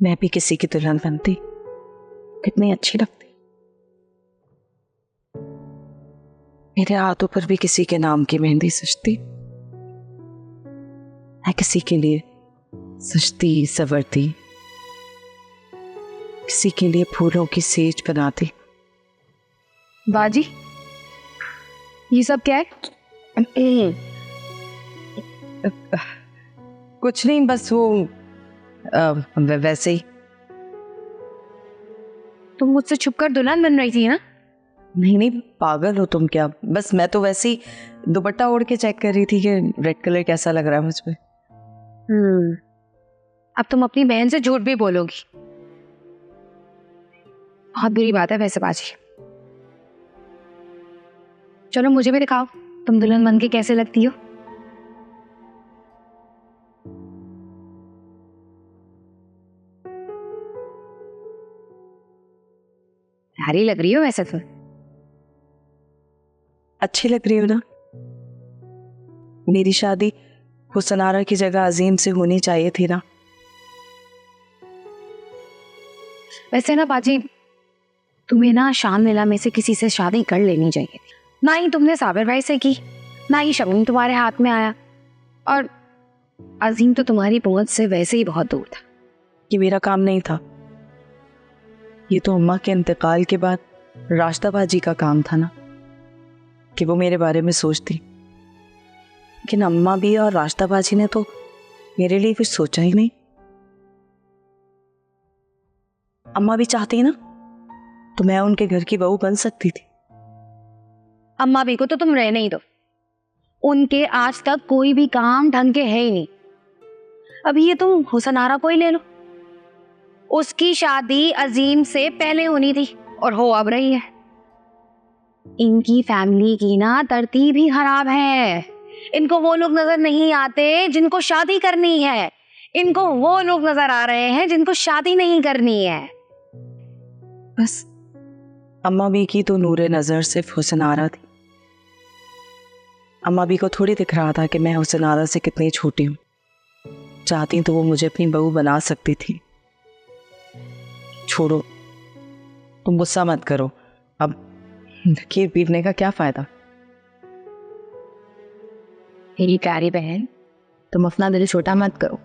मैं भी किसी की दुल्हन बनती कितनी अच्छी लगती। मेरे हाथों पर भी किसी के नाम की मेहंदी सजती। मैं किसी के लिए सजती संवरती, किसी के लिए फूलों की सेज बनाती। बाजी, ये सब क्या है? कुछ नहीं, बस वो वैसे ही। तुम मुझसे छुपकर दुल्हन बन रही थी ना? नहीं, पागल हो तुम क्या? बस मैं तो वैसे ही दुपट्टा ओढ़ के चेक कर रही थी कि रेड कलर कैसा लग रहा है मुझ पे। अब तुम अपनी बहन से झूठ भी बोलोगी। बहुत बुरी बात है वैसे बाजी। चलो मुझे भी दिखाओ, तुम दुल्हन बन के कैसे लगती हो। प्यारी लग रही हो वैसे तो। अच्छी लग रही हो ना? मेरी शादी हुसनारा की जगह अजीम से होनी चाहिए थी ना? वैसे ना बाजी, तुम्हें ना शान लीला में से किसी से शादी कर लेनी चाहिए थी। ना ही तुमने साबिर भाई से की, ना ही शमीम तुम्हारे हाथ में आया, और अजीम तो तुम्हारी पहुंच से वैसे ही बहुत दूर था। ये मेरा काम नहीं था, ये तो अम्मा के इंतकाल के बाद राश्ता बाजी का काम था ना, कि वो मेरे बारे में सोचती। लेकिन अम्मा भी और राश्ता बाजी ने तो मेरे लिए कुछ सोचा ही नहीं। अम्मा भी चाहती ना तो मैं उनके घर की बहू बन सकती थी। अम्मा भी को तो तुम रहने ही दो, उनके आज तक कोई भी काम ढंग के है ही नहीं। अभी ये तुम हुसनारा को ही ले लो, उसकी शादी अजीम से पहले होनी थी और हो अब रही है। इनकी फैमिली की ना तरतीब ही खराब है। इनको वो लोग नजर नहीं आते जिनको शादी करनी है, इनको वो लोग नजर आ रहे हैं जिनको शादी नहीं करनी है। बस अम्मा भी की तो नूरे नजर सिर्फ हुसनारा थी। अम्मा भी को थोड़ी दिख रहा था कि मैं हुसनारा से कितनी छोटी हूँ। चाहती तो वो मुझे अपनी बहू बना सकती थी। छोड़ो, तुम गुस्सा मत करो। अब खीर पीने का क्या फायदा? मेरी प्यारी बहन, तुम अपना दिल छोटा मत करो।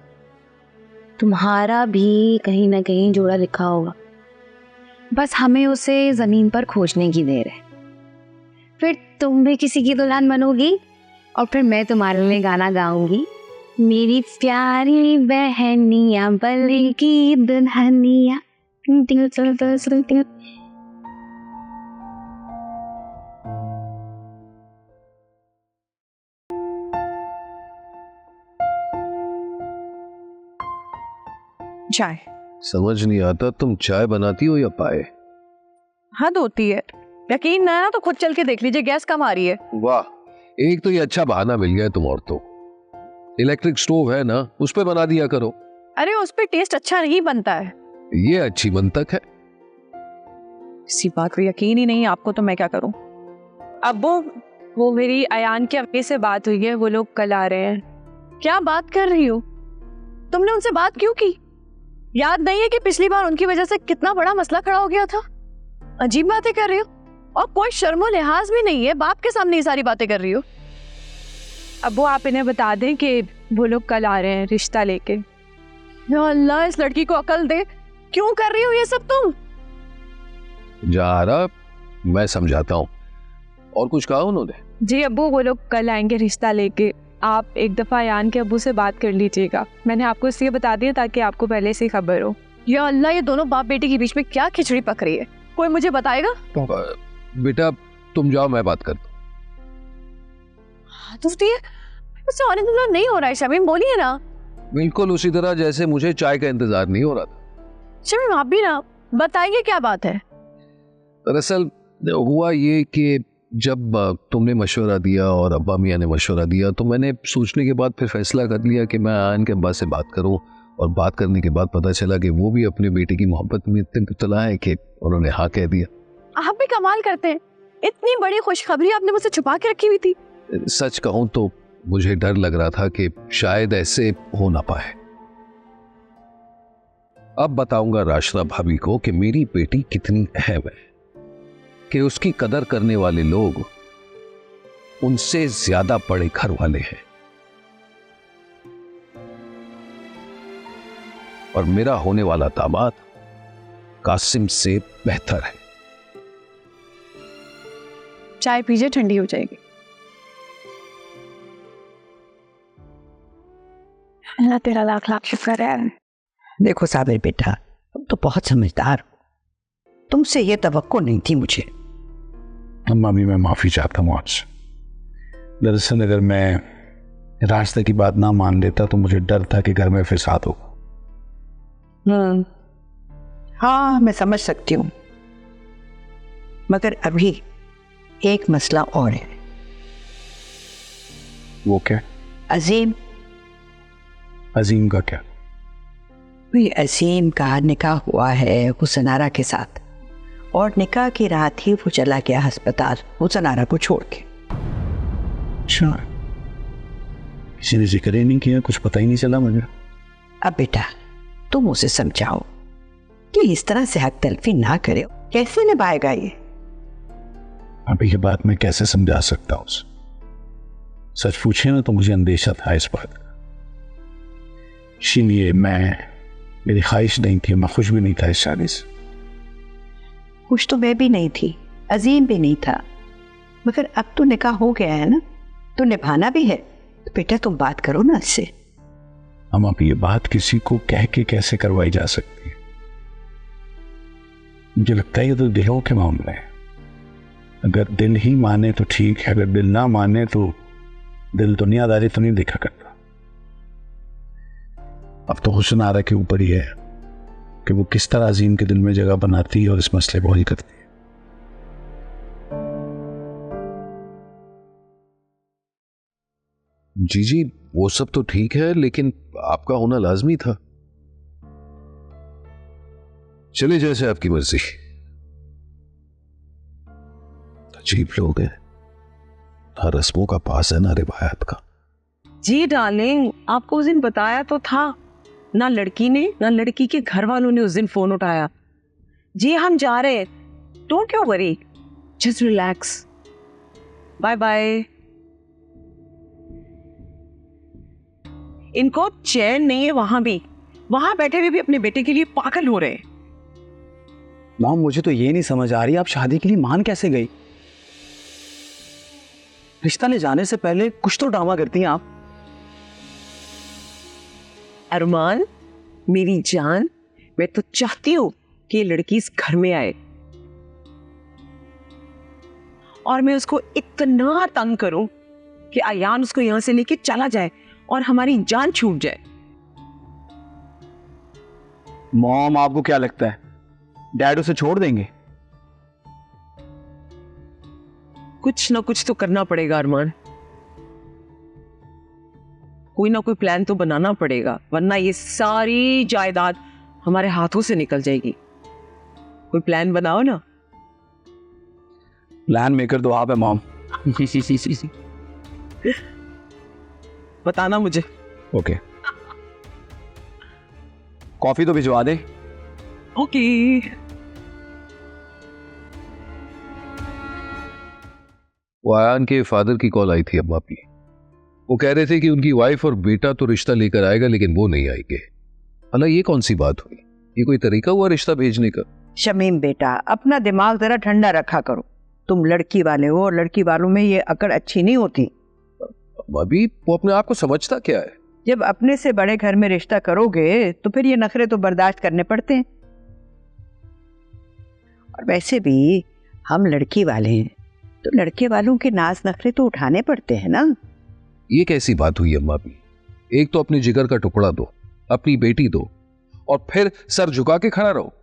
तुम्हारा भी कहीं ना कहीं जोड़ा लिखा होगा, बस हमें उसे जमीन पर खोजने की देर है। फिर तुम भी किसी की दुल्हन बनोगी और फिर मैं तुम्हारे लिए गाना गाऊंगी, मेरी प्यारी बहनिया बल की दुल्हनिया। चाय। समझ नहीं आता, तुम चाय बनाती हो या पाए? हद होती है, यकीन ना है ना तो खुद चल के देख लीजिए, गैस कम आ रही है। वाह, एक तो ये अच्छा बहाना मिल गया तुम औरतों। इलेक्ट्रिक स्टोव है ना, उस पे बना दिया करो। अरे उस पे टेस्ट अच्छा नहीं बनता है। ये अच्छी मंतक है। इसी बात पे यकीन ही नहीं आपको तो मैं क्या करूं। अब वो मेरी अयान के अम्मी से बात हुई है, वो लोग कल आ रहे हैं। क्या बात कर रही हो? तुमने उनसे बात क्यों की? याद नहीं है कि पिछली बार उनकी वजह से कितना बड़ा मसला खड़ा हो गया था? अजीब बातें कर रही हो, और कोई शर्मो लिहाज भी नहीं है, बाप के सामने ये सारी बातें कर रही हो। अब वो आप इन्हें बता दें कि वो लोग कल आ रहे हैं रिश्ता लेके। या अल्लाह, इस लड़की को अकल दे, क्यों कर रही हो ये सब तुम? जहारा, मैं समझाता हूँ। और कुछ कहा उन्होंने? जी अब्बू, वो लोग कल आएंगे रिश्ता लेके। आप एक दफा यान के अब्बू से बात कर लीजिएगा। मैंने आपको इसलिए बता दिया ताकि आपको पहले से खबर हो। या अल्लाह, ये दोनों बाप बेटे के बीच में क्या खिचड़ी पक रही है? कोई मुझे बताएगा? बेटा तुम जाओ, मैं बात करता हूँ। उससे और इंतजार नहीं हो रहा है शमीम, बोलिए ना। बिल्कुल उसी तरह जैसे मुझे चाय का इंतजार नहीं हो रहा था। शमीम आप भी ना बताइए क्या बात है। दरअसल हुआ ये कि जब तुमने मशवरा दिया और अब्बा मियाँ ने मशवरा दिया, तो मैंने सोचने के बाद फिर फैसला कर लिया कि मैं आयन के अब्बा से बात करूं। और बात करने के बाद पता चला कि वो भी अपने बेटे की मोहब्बत में इतने मुब्तला है कि उन्होंने हाँ कह दिया। आप भी कमाल करते हैं, इतनी बड़ी खुशखबरी आपने मुझसे छुपा के रखी हुई थी। सच कहूं तो मुझे डर लग रहा था कि शायद ऐसे हो ना पाए। अब बताऊंगा राशदा भाभी को कि मेरी बेटी कितनी अहम है, कि उसकी कदर करने वाले लोग उनसे ज्यादा बड़े घर वाले हैं और मेरा होने वाला दामाद कासिम से बेहतर है। चाय पीजिए, ठंडी हो जाएगी। अल्लाह तेरा लाख लाख शुक्र है। देखो साबिर बेटा, तुम तो बहुत समझदार हो, तुमसे ये तवक्को नहीं थी मुझे। अम्मा भी मैं माफ़ी चाहता हूँ आपसे। दरअसल अगर मैं रास्ते की बात ना मान लेता तो मुझे डर था कि घर में फिसाद होगा। हाँ मैं समझ सकती हूँ, मगर अभी एक मसला और है। वो क्या? अजीम। अजीम का क्या? भाई अजीम का निकाह हुआ है हुसनारा के साथ, और निकाह की रात ही वो चला गया अस्पताल हुसनारा को छोड़ के। अच्छा, किसी ने जिक्र ही नहीं किया, कुछ पता ही नहीं चला मुझे। अब बेटा तुम उसे समझाओ कि इस तरह से हक तलफी ना करे, कैसे निभाएगा ये? अभी ये बात मैं कैसे समझा सकता हूँ उसे? सच पूछे ना तो मुझे अंदेशा था इस बात का, इसीलिए मेरी ख्वाहिश नहीं थी, मैं खुश भी नहीं था इस शादी से। खुश तो मैं भी नहीं थी, अजीम भी नहीं था, मगर अब तो निकाह हो गया है ना, तो निभाना भी है। तो बेटा तुम बात करो ना इससे। हम अब ये बात किसी को कह के कैसे करवाई जा सकती है? मुझे लगता है ये तो दिलों के मामले हैं। अगर दिल ही माने तो ठीक है, अगर दिल ना माने तो दिल दुनियादारी तो नहीं देखा करता। अब तो हुस्नारा के ऊपर ही है कि वो किस तरह अजीम के दिल में जगह बनाती है और इस मसले को हल करती है। जी वो सब तो ठीक है, लेकिन आपका होना लाजमी था। चले जैसे आपकी मर्जी। अजीब लोग हैं, ना रस्मों का पास है ना रिवायत का। जी डार्लिंग, आपको उस दिन बताया तो था, ना लड़की ने ना लड़की के घर वालों ने उस दिन फोन उठाया। जी हम जा रहे हैं, don't you worry, just relax, bye bye. इनको चैन नहीं है, वहां बैठे हुए भी अपने बेटे के लिए पागल हो रहे हैं। मॉम मुझे तो ये नहीं समझ आ रही, आप शादी के लिए मान कैसे गई? रिश्ता ले जाने से पहले कुछ तो ड्रामा करती हैं आप। अरमान मेरी जान, मैं तो चाहती हूं कि ये लड़की इस घर में आए और मैं उसको इतना तंग करूं कि अयान उसको यहां से लेके चला जाए और हमारी जान छूट जाए। मॉम आपको क्या लगता है डैड उसे छोड़ देंगे? कुछ ना कुछ तो करना पड़ेगा अरमान, कोई ना कोई प्लान तो बनाना पड़ेगा, वरना ये सारी जायदाद हमारे हाथों से निकल जाएगी। कोई प्लान बनाओ ना। प्लान मेकर तो आप है मॉम। बताना मुझे। ओके, कॉफी तो भिजवा दे। ओके। वो अयान के फादर की कॉल आई थी अम्मा की। वो कह रहे थे कि उनकी वाइफ और बेटा तो रिश्ता लेकर आएगा, लेकिन वो नहीं आएंगे। अल्लाह, ये कौन सी बात हुई? ये कोई तरीका हुआ रिश्ता भेजने का? शमीम बेटा अपना दिमाग जरा ठंडा रखा करो, तुम लड़की वाले हो और लड़की वालों में ये अकड़ अच्छी नहीं होती। अम्मा भी वो अपने आप को समझता क्या है? जब अपने से बड़े घर में रिश्ता करोगे तो फिर ये नखरे तो बर्दाश्त करने पड़ते हैं। और वैसे भी हम लड़की वाले हैं तो लड़के वालों के नाज नखरे तो उठाने पड़ते हैं ना। ये कैसी बात हुई अम्मा भी? एक तो अपने जिगर का टुकड़ा दो, अपनी बेटी दो, और फिर सर झुका के खड़ा रहो।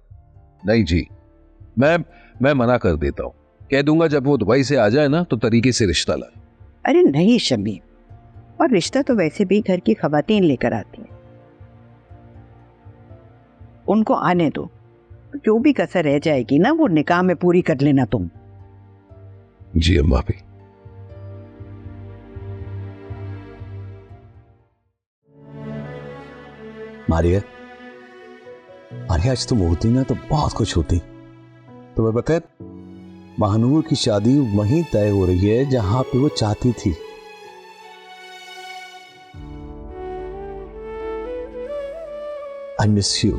नहीं जी, मैं मना कर देता हूं। कह दूंगा जब वो दुबई से आ जाए ना तो तरीके से रिश्ता लाए। अरे नहीं शमीम, और रिश्ता तो वैसे भी घर की खवातीन लेकर आती हैं, उनको आने दो। जो भी कसर रह जाएगी ना वो निकाह में पूरी कर लेना तुम। जी अम्मा भी। मारिया, अरे आज तुम होती ना तो बहुत कुछ होती। तुम्हें पता है महानूर की शादी वहीं तय हो रही है जहां पे वो चाहती थी। I miss you.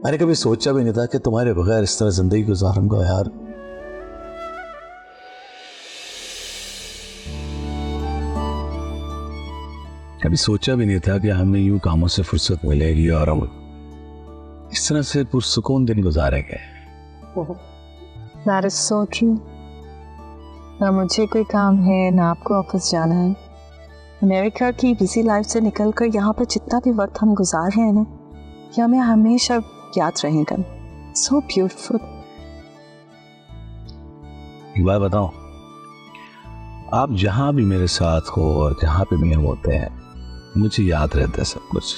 मैंने कभी सोचा भी नहीं था कि तुम्हारे बगैर इस तरह जिंदगी गुजारूंगा यार। कभी सोचा भी नहीं था कि हमें यूं कामों से फुर्सत मिलेगी और हम इस तरह से पुरसुकून दिन गुजारेंगे। That is so true. ना मुझे कोई काम है ना आपको ऑफिस जाना है। अमेरिका की बिजी लाइफ से निकलकर यहाँ पर जितना भी वक्त हम गुजार रहे हैं ना, ये हमें हमेशा याद रहेगा। So beautiful. एक बात बताओ, आप जहां भी मेरे साथ हो और जहां पे भी हम होते हैं मुझे याद रहता है सब कुछ।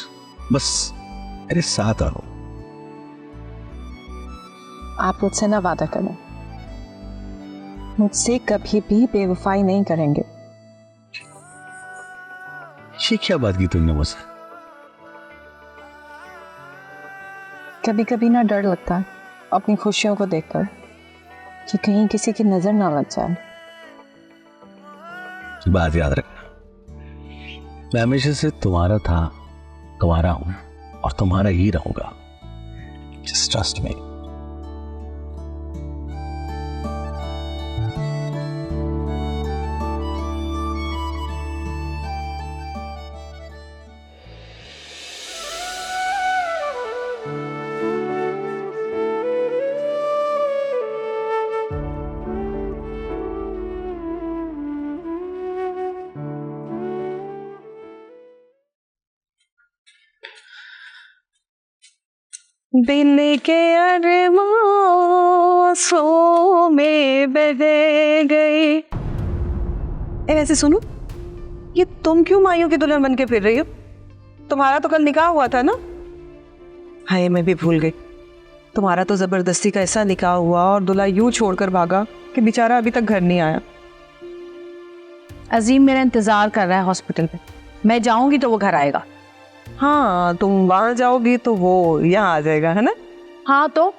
बस मेरे साथ आओ। आप मुझसे ना वादा करें, मुझसे कभी भी बेवफाई नहीं करेंगे। ये क्या बात की तुमने मुझसे? कभी कभी ना डर लगता है अपनी खुशियों को देखकर कि कहीं किसी की नजर ना लग जाए। बात याद रखना, मैं हमेशा से तुम्हारा था, तुम्हारा हूं और तुम्हारा ही रहूंगा। Just trust me. दिल के अरमां में बह गए। वैसे सुनो, ये तुम क्यों माइयों की दुल्हन बन के फिर रही हो? तुम्हारा तो कल निकाह हुआ था ना? हाय, मैं भी भूल गई। तुम्हारा तो जबरदस्ती का ऐसा निकाह हुआ और दूल्हा यूं छोड़कर भागा कि बेचारा अभी तक घर नहीं आया। अजीम मेरा इंतजार कर रहा है हॉस्पिटल पे। मैं जाऊंगी तो वो घर आएगा। हाँ, तुम वहां जाओगी तो वो यहाँ आ जाएगा, है ना? हाँ, तो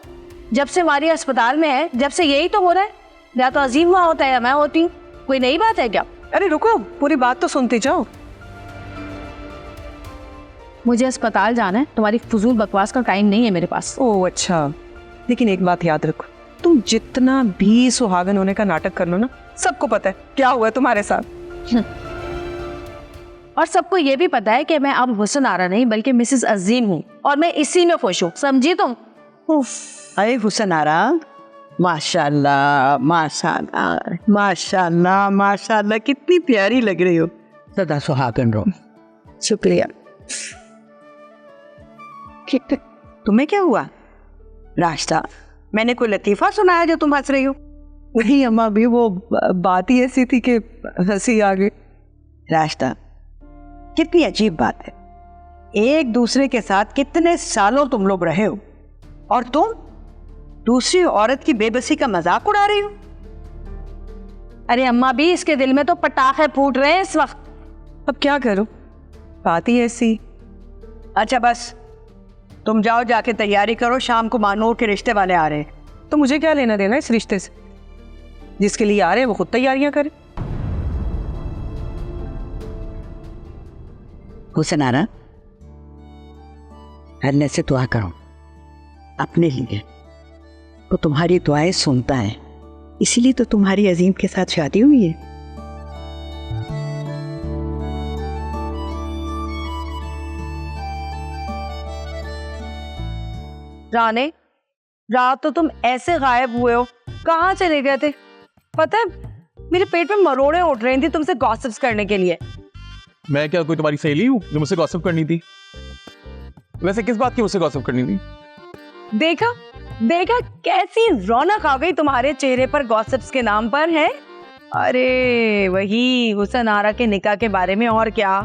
जब से हमारी अस्पताल में है, जब से यही तो हो रहा है। या तो अजीम वहां होता है या मैं होती हूँ। कोई नई बात है क्या? अरे रुको, पूरी बात तो सुनती जाओ। मुझे अस्पताल जाना है, तुम्हारी फजूल बकवास का टाइम नहीं है मेरे पास। ओह अच्छा, लेकिन एक बात याद रखो, तुम जितना भी सुहागन होने का नाटक कर लो ना, सबको पता है क्या हुआ है तुम्हारे साथ। और सबको ये भी पता है कि मैं अब हुसन आरा नहीं बल्कि मिसेस अजीम हूँ और मैं इसी में खुश हूँ। समझी तुम? अरे हुसन आरा, माशाल्लाह माशाल्लाह माशाल्लाह माशाल्लाह, कितनी प्यारी लग रही हो। सदा सुहागन रहो। शुक्रिया। तुम्हें क्या हुआ? रास्ता, मैंने कोई लतीफा सुनाया जो तुम हंस रही हो? नहीं अम्मा, भी वो बात ही ऐसी थी कि हंसी आ गई। रास्ता, कितनी अजीब बात है। एक दूसरे के साथ कितने सालों तुम लोग रहे हो और तुम दूसरी औरत की बेबसी का मजाक उड़ा रही हो। अरे अम्मा भी, इसके दिल में तो पटाखे फूट रहे हैं इस वक्त। अब क्या करो, बात ही ऐसी। अच्छा बस, तुम जाओ, जाके तैयारी करो, शाम को मानूर के रिश्ते वाले आ रहे हैं। तो मुझे क्या लेना देना इस रिश्ते से? जिसके लिए आ रहे हैं वो खुद तैयारियां करें। हुसन आरा, अल्लाह से दुआ करो अपने लिए। वो तुम्हारी दुआएं सुनता है, इसीलिए तो तुम्हारी अजीम के साथ शादी हुई है। राने, रात तो तुम ऐसे गायब हुए हो, कहाँ चले गए थे? पता है मेरे पेट में मरोड़े उठ रही थी तुमसे गॉसिप्स करने के लिए। मैं क्या कोई तुम्हारी सहेली हूँ जो मुझसे गॉसिप करनी थी? वैसे किस बात की मुझसे गॉसिप करनी थी? देखा देखा कैसी रौनक आ गई तुम्हारे चेहरे पर गॉसिप्स के नाम पर है। अरे वही हुसन आरा के निकाह के बारे में। और क्या?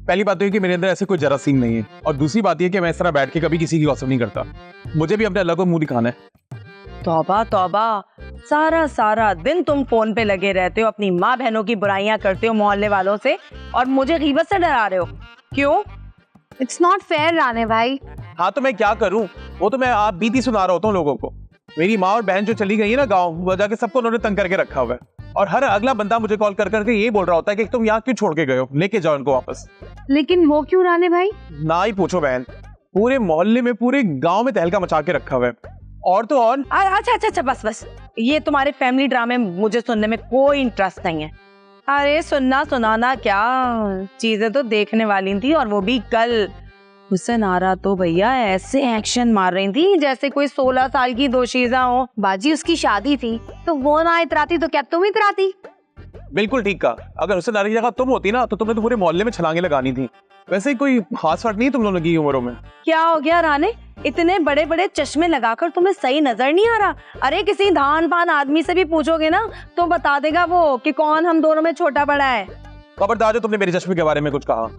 पहली बात तो ये कि मेरे अंदर ऐसे कोई जरासीम नहीं है, और दूसरी बात ये कि मैं इस तरह बैठ के कभी किसी की गॉसिप नहीं करता। मुझे भी अपने अल्लाह को मुंह दिखाना है। तौबा तौबा, सारा सारा दिन तुम फोन पे लगे रहते हो, अपनी माँ बहनों की बुराइयां करते हो मोहल्ले वालों से, और मुझे गीबत से डरा रहे हो। क्यों? इट्स नॉट फेयर राणे भाई। हाँ तो मैं क्या करूं, वो तो मैं आप बीती सुना रहा होता हूँ लोगों को। मेरी माँ और बहन जो चली गई है ना गाँव, वो जाके सबको उन्होंने तंग करके रखा हुआ है, और हर अगला बंदा मुझे कॉल कर करके ये बोल रहा होता है कि तुम यहाँ क्यों छोड़ के गए हो, लेके जाओ इनको वापस। लेकिन वो क्यों राणे भाई? ना ही पूछो बहन, पूरे मोहल्ले में पूरे गांव में तहलका मचा के रखा हुआ है। और तो और अच्छा बस ये तुम्हारे फैमिली ड्रामे मुझे सुनने में कोई इंटरेस्ट नहीं है। अरे सुनना सुनाना क्या, चीजें तो देखने वाली थी, और वो भी कल। हुसन आरा तो भैया ऐसे एक्शन मार रही थी जैसे कोई 16 साल की दोशीजा हो। बाजी उसकी शादी थी तो वो ना इतराती तो क्या तुम इतराती? बिल्कुल ठीक कहा, अगर हुसन आरा की जगह तुम होती ना तो तुमने तो पूरे मोहल्ले में छलांगे लगानी थी। वैसे कोई खास फर्क नहीं तुम लोगों की उम्रों में। क्या हो गया राणे, इतने बड़े बड़े चश्मे लगाकर तुम्हें सही नजर नहीं आ रहा? अरे किसी धान पान आदमी से भी पूछोगे ना तो बता देगा वो कि कौन हम दोनों में छोटा बड़ा है। खबरदार जो तुमने मेरे चश्मे के बारे में कुछ कहा।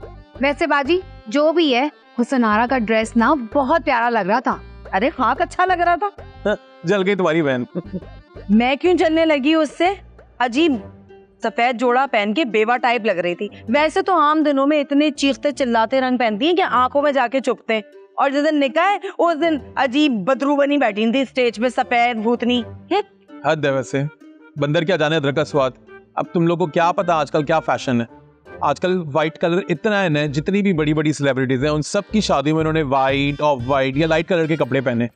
वैसे बाजी जो भी है, हुसन आरा का ड्रेस ना बहुत प्यारा लग रहा था। अरे खाक अच्छा लग रहा था। जल गई तुम्हारी बहन। मैं क्यों जलने लगी उससे? अजीब सफेद जोड़ा पहन के बेवा टाइप लग रही थी। वैसे तो आम दिनों में इतने चीखते चिल्लाते रंग पहनती हैं कि आंखों में जाके चुभते हैं, और जिस दिन निकाह है उस दिन अजीब बदरू बनी बैठी थी स्टेज पे, सफेद भूतनी। हद है वैसे, बंदर क्या जाने अदरक का स्वाद। अब तुम लोगों को क्या पता आजकल क्या फैशन है। आजकल व्हाइट कलर इतना है ना, जितनी भी बड़ी बड़ी सेलिब्रिटीज हैं उन सब की शादी में उन्होंने व्हाइट, ऑफ व्हाइट या लाइट कलर के कपड़े पहने।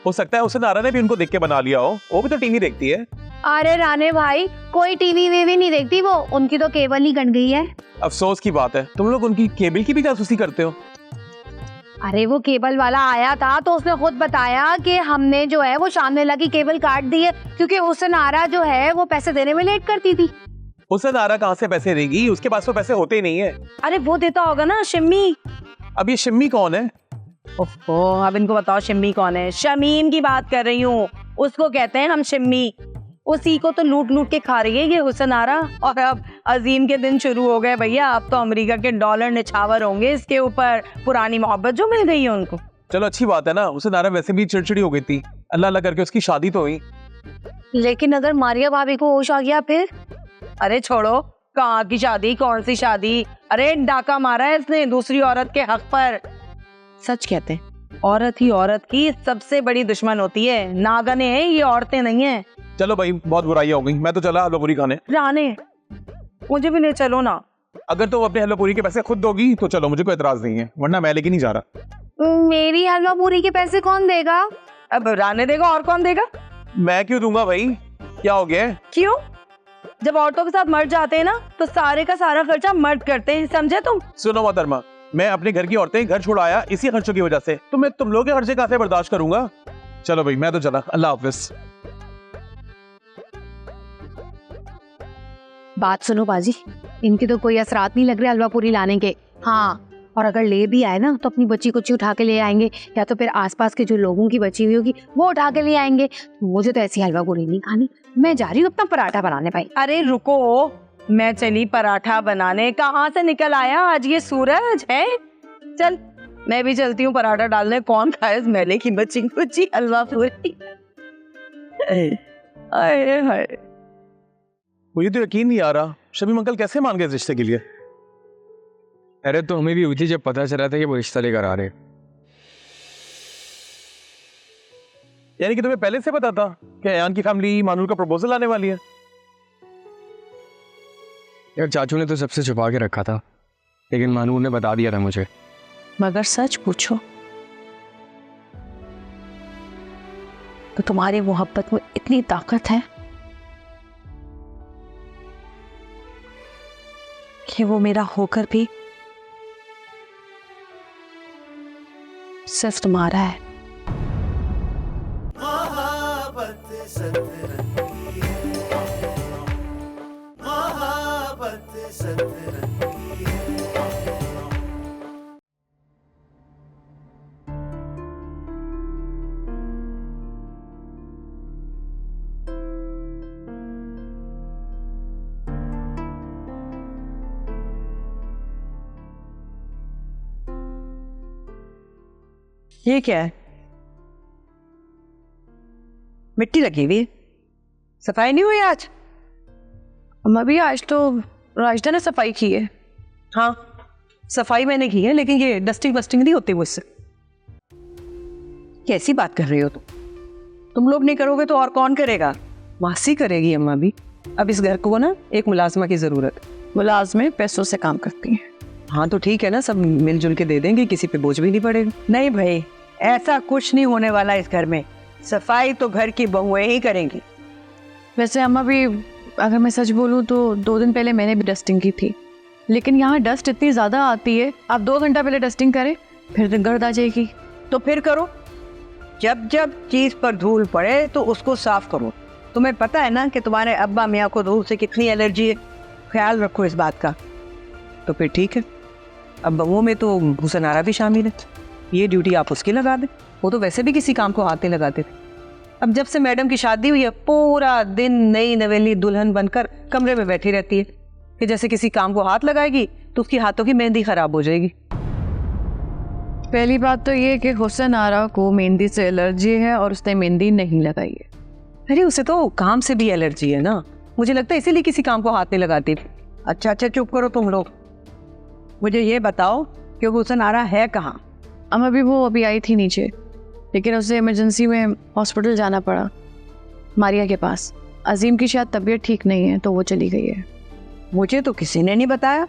हो सकता है हुसन आरा ने भी उनको देख के बना लिया हो, वो भी तो टीवी देखती है। अरे राणे भाई कोई टीवी वीवी नहीं देखती वो, उनकी तो केबल ही कट गई है। अफसोस की बात है, तुम लोग उनकी केबल की भी जासूसी करते हो। अरे वो केबल वाला आया था तो उसने खुद बताया कि हमने जो है वो शानदार की केबल काट दी है, क्योंकि हुसन आरा जो है वो पैसे देने में लेट करती थी। हुसन आरा कहाँ से पैसे देगी, उसके पास तो पैसे होते ही नहीं है। अरे वो देता होगा ना, शिम्मी। अब ये शिम्मी कौन है? ओहो, अब इनको बताओ शिम्मी कौन है। शमीम की बात कर रही हूँ, उसको कहते हैं हम शिम्मी। उसी को तो लूट लूट के खा रही है ये हुसन आरा। और अब अजीम के दिन शुरू हो गए भैया, अब तो अमेरिका के डॉलर निछावर होंगे इसके ऊपर, पुरानी मोहब्बत जो मिल गई है उनको। चलो अच्छी बात है ना, हुसन आरा वैसे भी चिड़चिड़ी हो गई थी, अल्लाह अल्लाह करके उसकी शादी तो हुई। लेकिन अगर मारिया भाभी को होश आ गया फिर? अरे छोड़ो, कहाँ की शादी, कौन सी शादी? अरे डाका मारा है इसने दूसरी औरत के हक पर। सच कहते हैं औरत ही औरत की सबसे बड़ी दुश्मन होती है। नागने हैं ये, औरतें नहीं है। चलो भाई बहुत बुराई हो गई, मैं तो चला हलवा पूरी खाने। राणे मुझे भी ले चलो ना। अगर तुम अपने हलवा पूरी के पैसे खुद दोगी तो चलो, मुझे कोई एतराज नहीं है, वरना मैं लेके नहीं जा रहा। मेरी हलवा पूरी के पैसे कौन देगा? अब राणे देगा, और कौन देगा? मैं क्यों दूंगा भाई, क्या हो गया? क्यों? जब औरतों के साथ मर्द जाते हैं ना तो सारे का सारा खर्चा मर्द करते हैं, समझे तुम? सुनो मोहतरमा, मैं अपने घर की औरतें घर छोड़ आया इसी खर्चों की वजह से, तो मैं तुम लोगों के खर्चे कहाँ से बर्दाश्त करूंगा। चलो भाई मैं तो चला, अल्लाह हाफिज। बात सुनो बाजी, इनके तो कोई असरात नहीं लग रहे हलवा पूरी लाने के। हाँ, और अगर ले भी आए ना तो अपनी बच्ची कुछ उठा के ले आएंगे, या तो फिर आसपास के जो लोगों की बची हुई होगी वो उठा के ले आएंगे। मुझे तो ऐसी हलवा पूरी नहीं खानी, मैं जा रही हूँ अपना पराठा बनाने। भाई अरे रुको, मैं चली पराठा बनाने, कहाँ से निकल आया आज ये सूरज है। चल मैं भी चलती हूँ पराठा डालने, कौन खाए इस मेले की बच्ची कुची हलवा पूरी। हाय हाय, मुझे तो यकीन नहीं आ रहा शमीम अंकल कैसे मान गए इस रिश्ते के लिए। अरे तो हमें भी हुई थी जब पता चला था कि वो रिश्ता लेकर आ रहे। यानी कि तुम्हें पहले से पता था कि अयान की फैमिली मानूर का प्रपोजल आने वाली है? यार चाचू ने तो सबसे छुपा के रखा था, लेकिन मानूर ने बता दिया था मुझे। मगर सच पूछो तो तुम्हारी मोहब्बत में इतनी ताकत है कि वो मेरा होकर भी सिर्फ तुम्हारा है। ये क्या है? मिट्टी लगी हुई, सफाई नहीं हुई आज? अम्मा भी आज तो राजदा ने सफाई की है। हाँ, सफाई मैंने की है, लेकिन ये डस्टिंग वस्टिंग नहीं होती मुझसे। कैसी बात कर रही हो तुम लोग नहीं करोगे तो और कौन करेगा? मासी करेगी अम्मा भी। अब इस घर को ना एक मुलाजमा की जरूरत है। मुलाजमें पैसों से काम करती हैं। हाँ तो ठीक है ना, सब मिलजुल के दे देंगे, किसी पे बोझ भी नहीं पड़ेगा। नहीं भाई, ऐसा कुछ नहीं होने वाला इस घर में। सफाई तो घर की बहुएं ही करेंगी। वैसे अम्मा भी, अगर मैं सच बोलूँ तो 2 दिन पहले मैंने भी डस्टिंग की थी, लेकिन यहाँ डस्ट इतनी ज़्यादा आती है, आप 2 घंटा पहले डस्टिंग करें फिर दिन गर्द आ जाएगी। तो फिर करो, जब जब चीज पर धूल पड़े तो उसको साफ करो। तुम्हें पता है ना कि तुम्हारे अब्बा मियाँ को धूल से कितनी एलर्जी है, ख्याल रखो इस बात का। तो फिर ठीक है, अब बहुओं में तो हुसन आरा भी शामिल है, ये ड्यूटी आप उसकी लगा दें। वो तो वैसे भी किसी काम को हाथ नहीं लगाते थे। अब जब से मैडम की शादी हुई है, पूरा दिन नई नवेली दुल्हन बनकर कमरे में बैठी रहती है कि जैसे किसी काम को हाथ लगाएगी तो उसकी हाथों की मेहंदी खराब हो जाएगी। पहली बात तो ये कि हुसन आरा को मेहंदी से एलर्जी है और उसने मेहंदी नहीं लगाई है। अरे उसे तो काम से भी एलर्जी है ना, मुझे लगता है इसीलिए किसी काम को हाथ नहीं लगाती। अच्छा चुप करो तुम लोग, मुझे ये बताओ कि हुसन आरा है कहाँ? अम्मा भी वो अभी आई थी नीचे, लेकिन उसे इमरजेंसी में हॉस्पिटल जाना पड़ा, मारिया के पास। अजीम की शायद तबीयत ठीक नहीं है तो वो चली गई है। मुझे तो किसी ने नहीं बताया।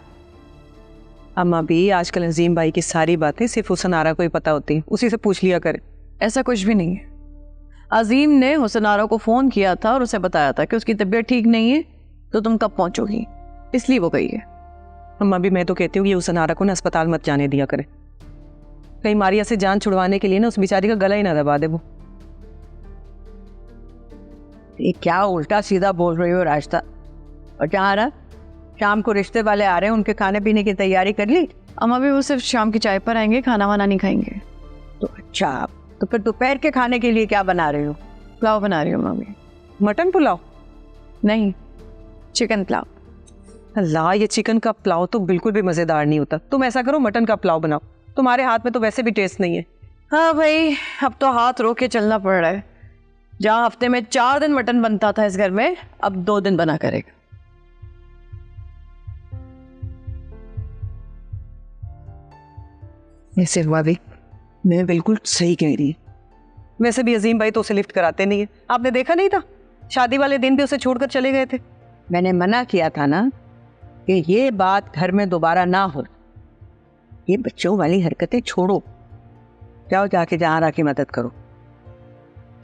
अम्मा भी, आजकल अजीम भाई की सारी बातें सिर्फ हुसन आरा को ही पता होती है, उसी से पूछ लिया करे। ऐसा कुछ भी नहीं है। अजीम ने हुसन आरा को फ़ोन किया था और उसे बताया था कि उसकी तबीयत ठीक नहीं है तो तुम कब पहुंचोगी, इसलिए वो गई है। अम्मा भी, मैं तो कहती हूँ कि हुसन आरा को ना अस्पताल मत जाने दिया करे, कहीं मारिया से जान छुड़वाने के लिए ना उस बेचारी का गला ही ना दबा दे वो। ये क्या उल्टा सीधा बोल रही हो रास्ता? और जहाँ रहा, शाम को रिश्ते वाले आ रहे हैं, उनके खाने पीने की तैयारी कर ली? अम्मा भी, वो सिर्फ शाम की चाय पर आएंगे, खाना वाना नहीं खाएंगे। तो अच्छा, तो फिर दोपहर के खाने के लिए क्या बना रही हो? पुलाव बना रही हूँ अम्मा भी। मटन पुलाव? नहीं, चिकन पुलाव। अल्लाह, ये चिकन का पुलाव तो बिल्कुल भी मज़ेदार नहीं होता। तुम ऐसा करो, मटन का पुलाव बनाओ, तुम्हारे हाथ में तो वैसे भी टेस्ट नहीं है। हाँ भाई, अब तो हाथ रोक के चलना पड़ रहा है। जहाँ हफ्ते में 4 दिन मटन बनता था इस घर में, अब 2 दिन बना करेगा। ऐसे हुआ भी, मैं बिल्कुल सही कह रही है। वैसे भी अजीम भाई तो उसे लिफ्ट कराते नहीं है, आपने देखा नहीं था? शादी वाले दिन भी उसे छोड़कर चले गए थे। मैंने मना किया था ना कि ये बात घर में दोबारा ना हो, ये बच्चों वाली हरकतें छोड़ो। जाओ जाके जहां की मदद करो।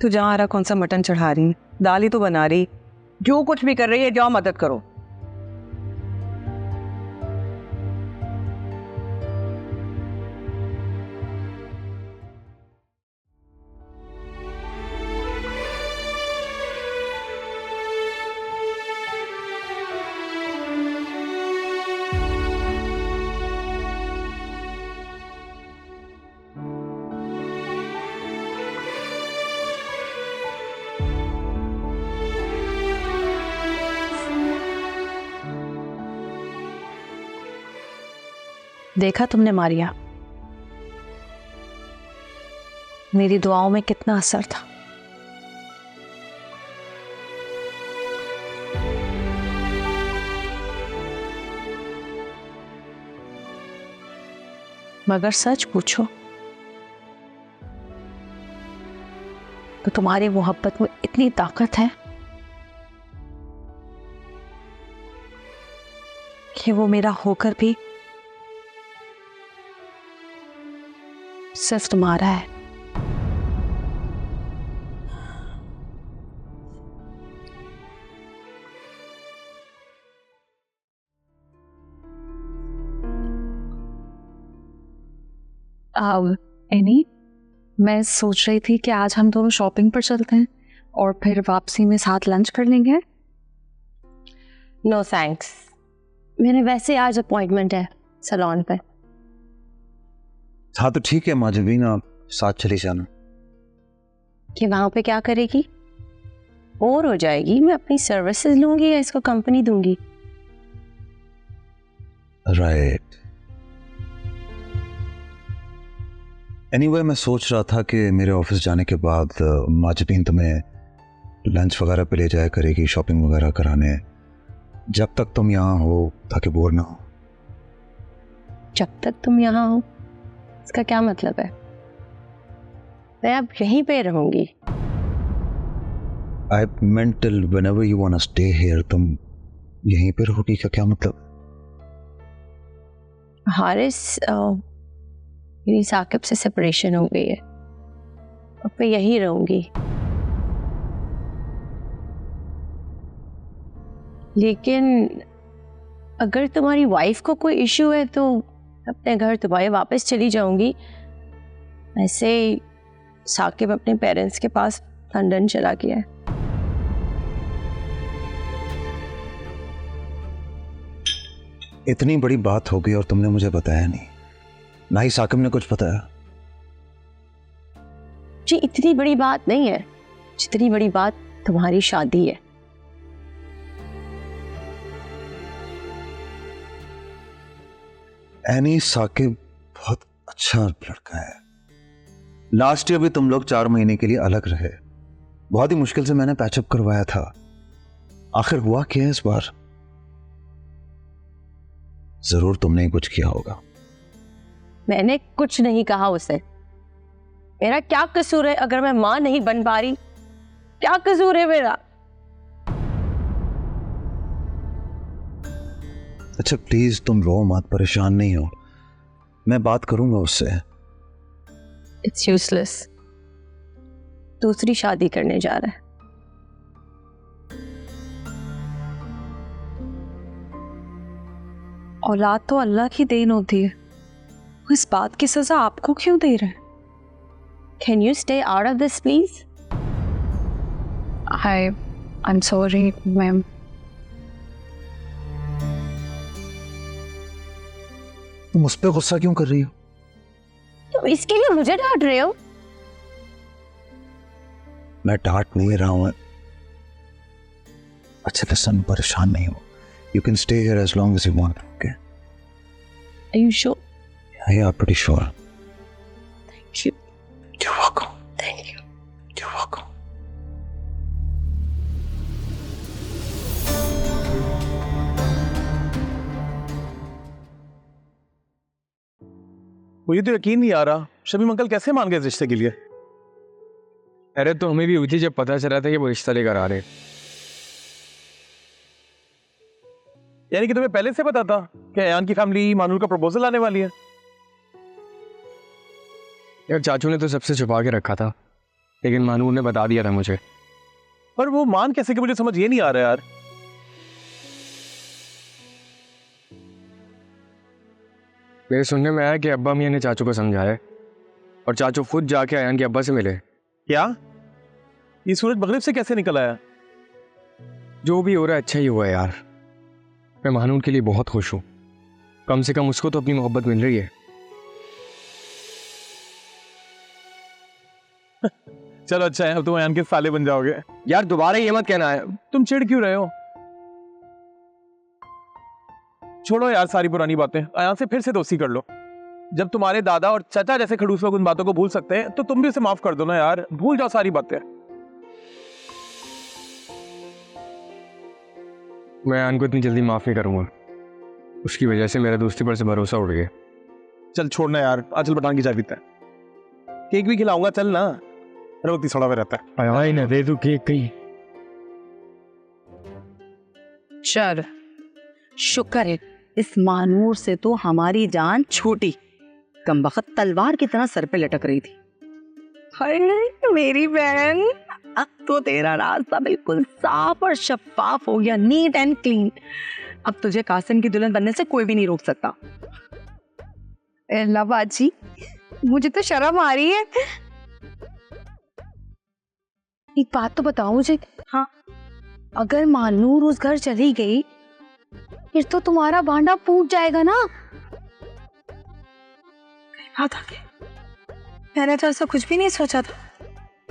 तो जहां कौन सा मटन चढ़ा रही है, दाल ही तो बना रही, जो कुछ भी कर रही है जाओ मदद करो। देखा तुमने मारिया, मेरी दुआओं में कितना असर था। मगर सच पूछो तो तुम्हारी मोहब्बत में इतनी ताकत है कि वो मेरा होकर भी सिर्फ तुम्हारा है। एनी, मैं सोच रही थी कि आज हम दोनों शॉपिंग पर चलते हैं और फिर वापसी में साथ लंच कर लेंगे। नो थैंक्स, मेरे वैसे आज अपॉइंटमेंट है सैलून पे। हाँ तो ठीक है माजबीन, आप साथ चली जाना। कि वहां पे क्या करेगी? बोर हो जाएगी। मैं अपनी सर्विसेज लूंगी या इसको कंपनी दूंगी? राइट। एनीवे, मैं सोच रहा था कि मेरे ऑफिस जाने के बाद माजबीन तुम्हें लंच वगैरह पे ले जाया करेगी, शॉपिंग वगैरह कराने, जब तक तुम यहाँ हो, ताकि बोर ना हो। जब तक तुम यहाँ हो इसका क्या मतलब है? मैं अब यहीं पे रहूंगी। I meant till whenever you wanna stay here, तुम यहीं पे रहोगी का क्या मतलब? हारिस, मेरी साकिब से सेपरेशन हो गई है, अब मैं यहीं रहूंगी। लेकिन अगर तुम्हारी वाइफ को कोई इशू है तो अपने घर तुम्हारे वापस चली जाऊंगी। ऐसे साकिब अपने पेरेंट्स के पास लंदन चला गया है। इतनी बड़ी बात हो गई और तुमने मुझे बताया नहीं, ना ही साकिब ने कुछ बताया। जी इतनी बड़ी बात नहीं है जितनी बड़ी बात तुम्हारी शादी है। एनी, साकिब बहुत अच्छा लड़का है। लास्ट ईयर भी तुम लोग 4 महीने के लिए अलग रहे, बहुत ही मुश्किल से मैंने पैचअप करवाया था। आखिर हुआ क्या है इस बार? जरूर तुमने ही कुछ किया होगा। मैंने कुछ नहीं कहा उसे। मेरा क्या कसूर है अगर मैं मां नहीं बन पा रही? क्या कसूर है मेरा? अच्छा प्लीज तुम रो मत, परेशान नहीं हो, मैं बात करूंगा उससे। It's useless. दूसरी शादी करने जा रहा है। औलाद तो अल्लाह की देन होती है, इस बात की सजा आपको क्यों दे रहे हैं? Can you stay out of this please? I am sorry ma'am. तुम उस पर गुस्सा क्यों कर रही हो? तुम इसके लिए मुझे डांट रहे हो? मैं डांट नहीं रहा हूं। अच्छा लिसन, परेशान नहीं हो। You can stay here as long as you want, okay? Are you sure? Yeah, pretty sure. Thank you. You're welcome. Thank you. You're welcome. मुझे तो यकीन नहीं आ रहा, शमीम अंकल कैसे मान गए इस रिश्ते के लिए? अरे तो हमें भी हुई थी जब पता चला था कि वो रिश्ता लेकर आ रहे। यानी कि तुम्हें पहले से पता था कि अयान की फैमिली मानूर का प्रपोजल आने वाली है? यार चाचू ने तो सबसे छुपा के रखा था, लेकिन मानूर ने बता दिया था मुझे। पर वो मान कैसे कि मुझे समझ ये नहीं आ रहा यार। मेरे सुनने में आया कि अब्बा मियां ने चाचू को समझाया और चाचू खुद जाके अयान के अब्बा से मिले। क्या ये सूरज मगरिब से कैसे निकल आया? जो भी हो रहा है अच्छा ही हुआ है यार। मैं मानूर के लिए बहुत खुश हूँ, कम से कम उसको तो अपनी मोहब्बत मिल रही है। चलो अच्छा है, अब तुम अयान के साले बन जाओगे। यार दोबारा ये मत कहना है। तुम चिढ़ क्यों रहे हो? छोड़ो यार सारी पुरानी बातें, अयान से फिर से दोस्ती कर लो। जब तुम्हारे दादा और चाचा जैसे खड़ूस लोग उन बातों को भूल सकते हैं तो तुम भी उसे माफ कर दो ना यार, भूल जाओ सारी बातें। मैं अयान को इतनी जल्दी माफ नहीं करूंगा, उसकी वजह से मेरा दोस्ती पर से भरोसा उड़ गया। चल छोड़ना यार, आजल बटान की चाय पीते हैं, केक भी खिलाऊंगा, चल ना। रोती सड़ा हुआ रहता है। आया ना दे दो केक कहीं। चल शुक्र है इस मानूर से तो हमारी जान छूटी, कमबख्त तलवार की तरह सर पे लटक रही थी। अरे मेरी बहन, अब तो तेरा रास्ता बिल्कुल साफ और शफाफ हो गया, नीट एंड क्लीन। अब तुझे कासिम की दुल्हन बनने से कोई भी नहीं रोक सकता। अल्लाह बाजी, मुझे तो शर्म आ रही है। एक बात तो बताओ मुझे। हाँ, अगर मानूर उस घर चली गई फिर तो तुम्हारा भांडा फूट जाएगा ना। बात आ गई, मैंने तो ऐसा कुछ भी नहीं सोचा था।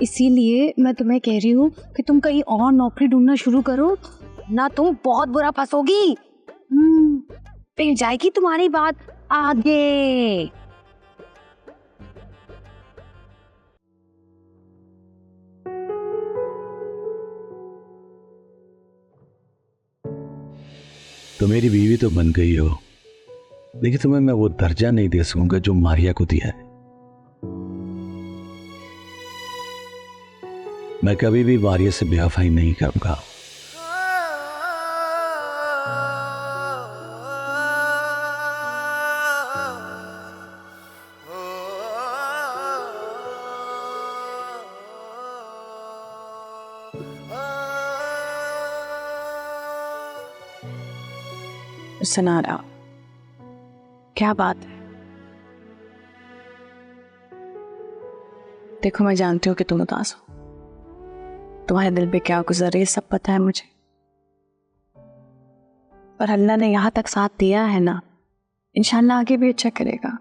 इसीलिए मैं तुम्हें कह रही हूँ कि तुम कहीं और नौकरी ढूंढना शुरू करो, ना तुम बहुत बुरा फंसोगी। फिर जाएगी तुम्हारी बात आगे। तो मेरी बीवी तो बन गई हो, देखिए, तुम्हें मैं वो दर्जा नहीं दे सकूंगा जो मारिया को दिया है। मैं कभी भी मारिया से बेवफाई नहीं करूंगा। सनारा, क्या बात है? देखो, मैं जानती हूँ कि तुम उदास हो, तुम्हारे दिल पे क्या गुजर रही है सब पता है मुझे, पर अल्लाह ने यहाँ तक साथ दिया है ना, इंशाल्लाह आगे भी अच्छा करेगा,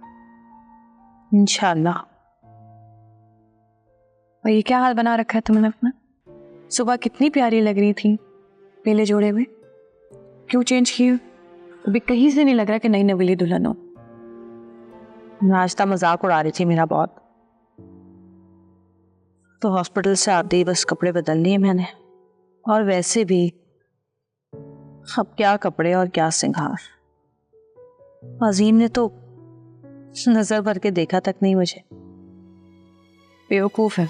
इंशाल्लाह। और ये क्या हाल बना रखा है तुमने अपना? सुबह कितनी प्यारी लग रही थी पहले जोड़े में, क्यों चेंज की? अभी कहीं से नहीं लग रहा कि नई नवेली दुल्हन हो। नाश्ता मजाक उड़ा रही थी मेरा बहुत, तो हॉस्पिटल से आते ही बस कपड़े बदल लिए मैंने, और वैसे भी अब क्या कपड़े और क्या सिंगार। अजीम ने तो नजर भर के देखा तक नहीं मुझे, बेवकूफ है,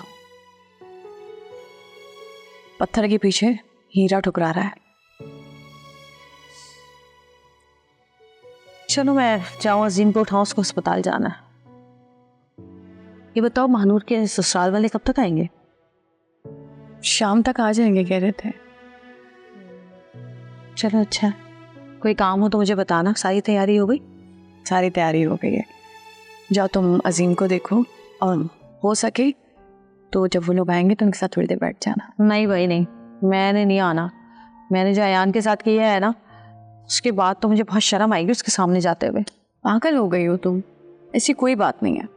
पत्थर के पीछे हीरा ठुकरा रहा है। चलो मैं जाऊं, अजीम को उठाऊं, उसको अस्पताल जाना है। ये बताओ, महानूर के ससुराल वाले कब तक आएंगे? शाम तक आ जाएंगे कह रहे थे। चलो अच्छा, कोई काम हो तो मुझे बताना। सारी तैयारी हो गई? सारी तैयारी हो गई है। जाओ तुम अजीम को देखो, और हो सके तो जब वो लोग आएंगे तो उनके साथ थोड़ी देर बैठ जाना। नहीं भाई नहीं, मैंने नहीं आना। मैंने जो अयान के साथ किया है ना, उसके बाद तो मुझे बहुत शर्म आएगी उसके सामने जाते हुए। पागल हो गई हो तुम, ऐसी कोई बात नहीं है।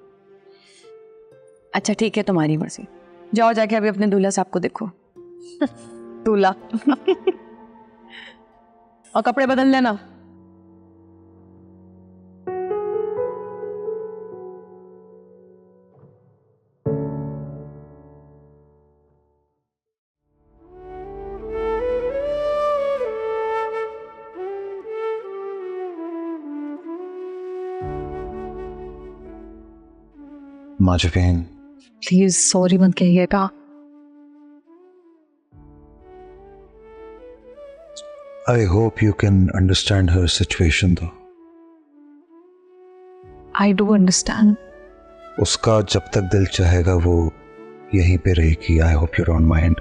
अच्छा ठीक है, तुम्हारी मर्जी। जाओ जाके अभी अपने दूल्हा साहब को देखो। दूल्हा और कपड़े बदल लेना। माजफीन, प्लीज सॉरी मत कहिएगा। I hope you can understand her situation though. I do understand. उसका जब तक दिल चाहेगा वो यहीं पे रहेगी। I hope you don't mind.